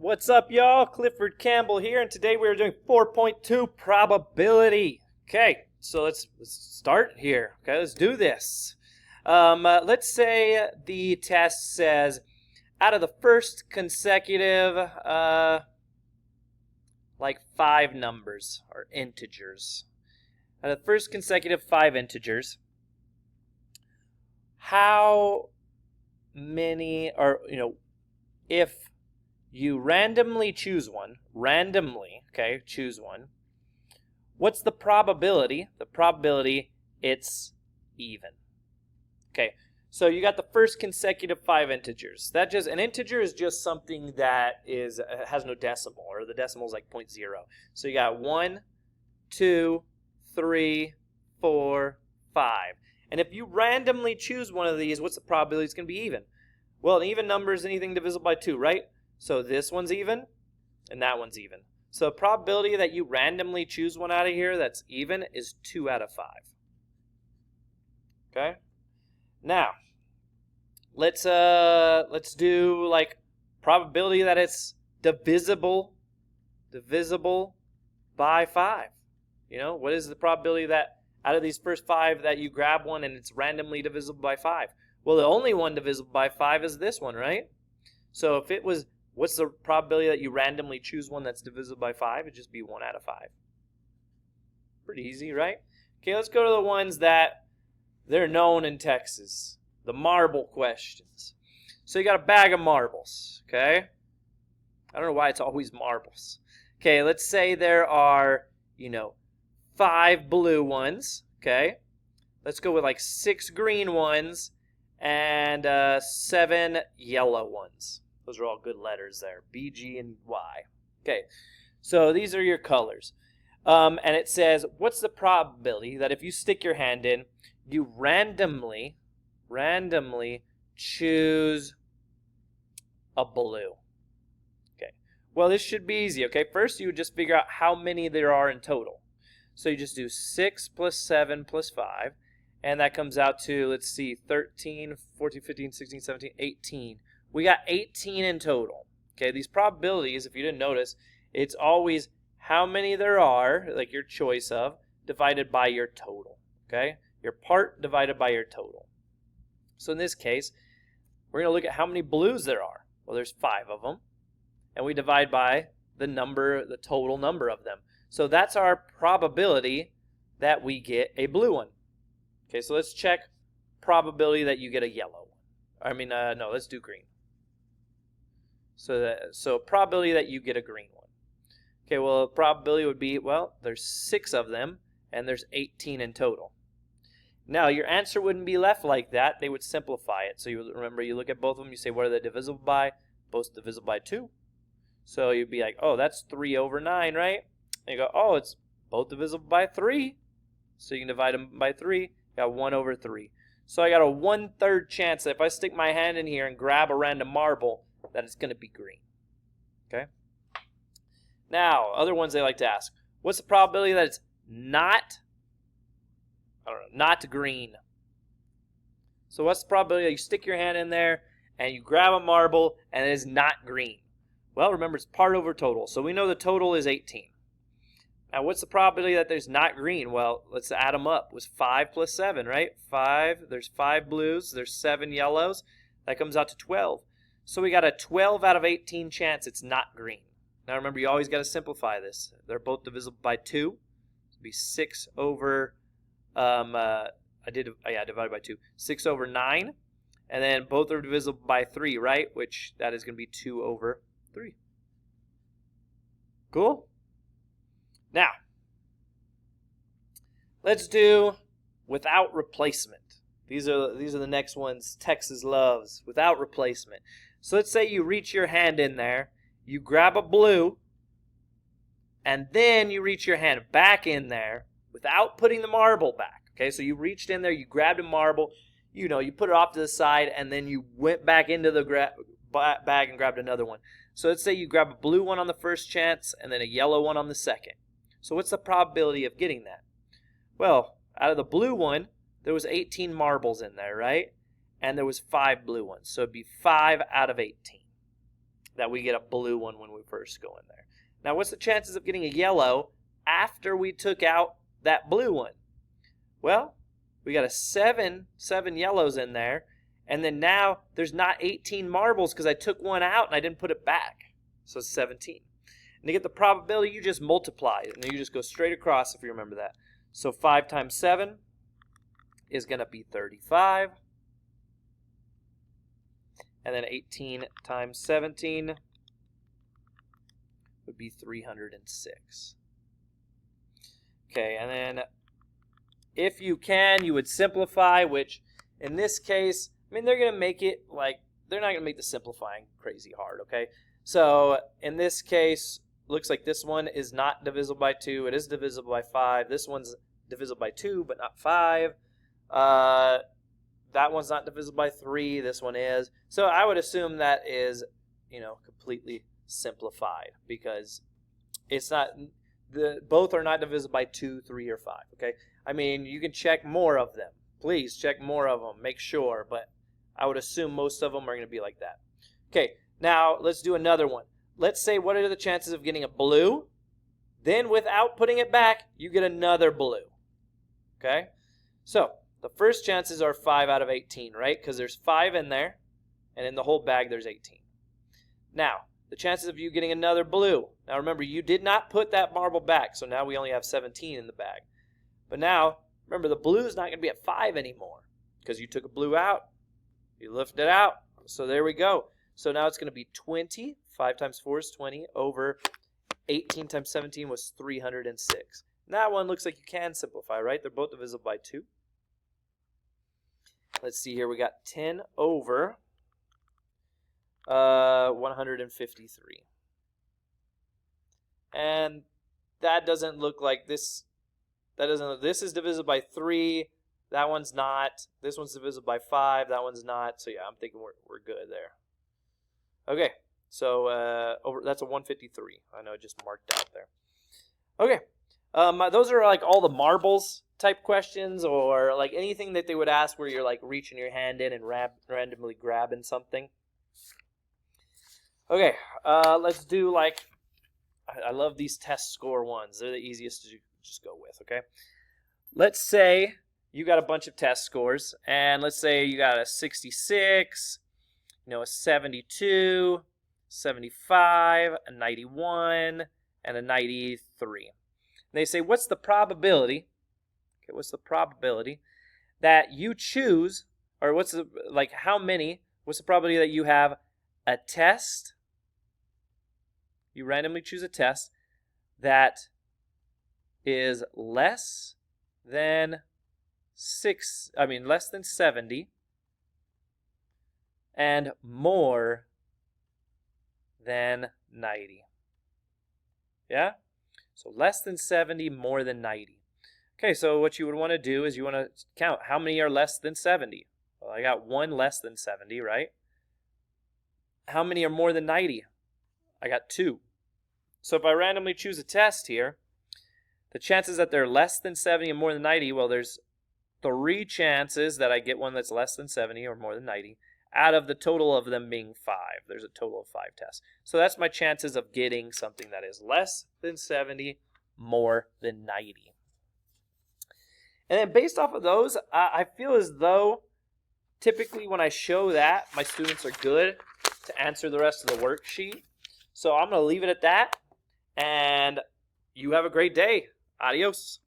What's up, y'all? Clifford Campbell here, and today we're doing 4.2 probability. Okay, so let's start here. Okay, let's do this. Let's say the test says out of the first consecutive, like 5 numbers or integers. Out of the first consecutive 5 integers, how many, or, if you randomly choose one, choose one, what's the probability? The probability it's even. Okay, so you got the first consecutive 5 integers. An integer is just something that has no decimal, or the decimal is like 0.0. So you got 1, 2, 3, 4, 5. And if you randomly choose one of these, what's the probability it's going to be even? Well, an even number is anything divisible by 2, right? So this one's even, and that one's even. So the probability that you randomly choose one out of here that's even is 2 out of 5. Okay? Now, let's do like probability that it's divisible by 5. What is the probability that out of these first 5 that you grab one and it's randomly divisible by 5? Well, the only one divisible by 5 is this one, right? So if it was, what's the probability that you randomly choose one that's divisible by 5? It'd just be 1 out of 5. Pretty easy, right? Okay, let's go to the ones that they're known in Texas. The marble questions. So you got a bag of marbles, okay? I don't know why it's always marbles. Okay, let's say there are, 5 blue ones, okay? Let's go with like 6 green ones and 7 yellow ones. Those are all good letters there, B, G, and Y. Okay, so these are your colors. And it says, what's the probability that if you stick your hand in, you randomly choose a blue? Okay, well, this should be easy, okay? First, you would just figure out how many there are in total. So you just do 6 plus 7 plus 5, and that comes out to, let's see, 13, 14, 15, 16, 17, 18. We got 18 in total. Okay, these probabilities, if you didn't notice, it's always how many there are, like your choice of, divided by your total. Okay, your part divided by your total. So in this case, we're going to look at how many blues there are. Well, there's 5 of them, and we divide by the total number of them. So that's our probability that we get a blue one. Okay, so let's check probability that you get a yellow one. No, let's do green. So probability that you get a green one. Okay, well, probability would be, well, there's 6 of them, and there's 18 in total. Now, your answer wouldn't be left like that. They would simplify it. So you remember, you look at both of them, you say, what are they divisible by? Both divisible by 2. So you'd be like, oh, that's 3 over 9, right? And you go, oh, it's both divisible by 3. So you can divide them by 3. You got 1 over 3. So I got a 1/3 chance that if I stick my hand in here and grab a random marble, that it's going to be green. Okay? Now, other ones they like to ask. What's the probability that it's not green? So what's the probability that you stick your hand in there and you grab a marble and it is not green? Well, remember, it's part over total. So we know the total is 18. Now, what's the probability that there's not green? Well, let's add them up. It was 5 plus 7, right? 5, there's 5 blues, there's 7 yellows. That comes out to 12. So we got a 12 out of 18 chance it's not green. Now, remember, you always got to simplify this. They're both divisible by 2. It'd be 6 over, divided by 2. 6 over 9. And then both are divisible by 3, right? Which, that is going to be 2 over 3. Cool? Now, let's do without replacement. These are the next ones Texas loves, without replacement. So let's say you reach your hand in there, you grab a blue, and then you reach your hand back in there without putting the marble back. Okay, so you reached in there, you grabbed a marble, you put it off to the side, and then you went back into the bag and grabbed another one. So let's say you grab a blue one on the first chance and then a yellow one on the second. So what's the probability of getting that? Well, out of the blue one, there was 18 marbles in there, right? And there was 5 blue ones. So it'd be 5 out of 18. that we get a blue one when we first go in there. Now, what's the chances of getting a yellow after we took out that blue one? Well, we got a seven yellows in there, and then now there's not 18 marbles because I took one out and I didn't put it back. So it's 17. And to get the probability, you just multiply it, and then you just go straight across if you remember that. So 5 times 7 is going to be 35. And then 18 times 17 would be 306. Okay, and then if you can, you would simplify, which in this case, I mean, they're going to make it like, they're not going to make the simplifying crazy hard, okay? So in this case, looks like this one is not divisible by 2. It is divisible by 5. This one's divisible by 2, but not 5. That one's not divisible by 3. This one is. So I would assume that is, completely simplified because it's not, both are not divisible by 2, 3, or 5, okay? I mean, you can check more of them. Please check more of them. Make sure, but I would assume most of them are going to be like that. Okay, now let's do another one. Let's say what are the chances of getting a blue? Then without putting it back, you get another blue. Okay? So the first chances are 5 out of 18, right? Because there's 5 in there, and in the whole bag there's 18. Now, the chances of you getting another blue. Now remember, you did not put that marble back, so now we only have 17 in the bag. But now, remember, the blue is not going to be at 5 anymore because you took a blue out. You lifted it out. So there we go. So now it's going to be 20. 5 times 4 is 20 over 18 times 17 was 306. And that one looks like you can simplify, right? They're both divisible by 2. Let's see here. We got 10 over 153. And that doesn't look like this. This is divisible by 3. That one's not. This one's divisible by 5. That one's not. So yeah, I'm thinking we're good there. Okay, so that's a 153. I know, just marked out there. Okay, those are like all the marbles type questions, or like anything that they would ask where you're like reaching your hand in and randomly grabbing something. Okay, let's do like, I love these test score ones. They're the easiest to just go with, okay? Let's say you got a bunch of test scores, and let's say you got a 66, a 72, 75, a 91, and a 93. And they say, what's the probability? Okay, what's the probability that you choose, or what's the, like, how many, what's the probability that you have a test, you randomly choose a test that is less than 70 and more than 90. Yeah? So less than 70, more than 90. Okay, so what you would want to do is you want to count how many are less than 70. Well, I got one less than 70, right? How many are more than 90? I got 2. So if I randomly choose a test here, the chances that they're less than 70 and more than 90, well, there's 3 chances that I get one that's less than 70 or more than 90 out of the total of them being 5. There's a total of 5 tests. So that's my chances of getting something that is less than 70, more than 90. And then based off of those, I feel as though typically when I show that, my students are good to answer the rest of the worksheet. So I'm going to leave it at that, and you have a great day. Adios.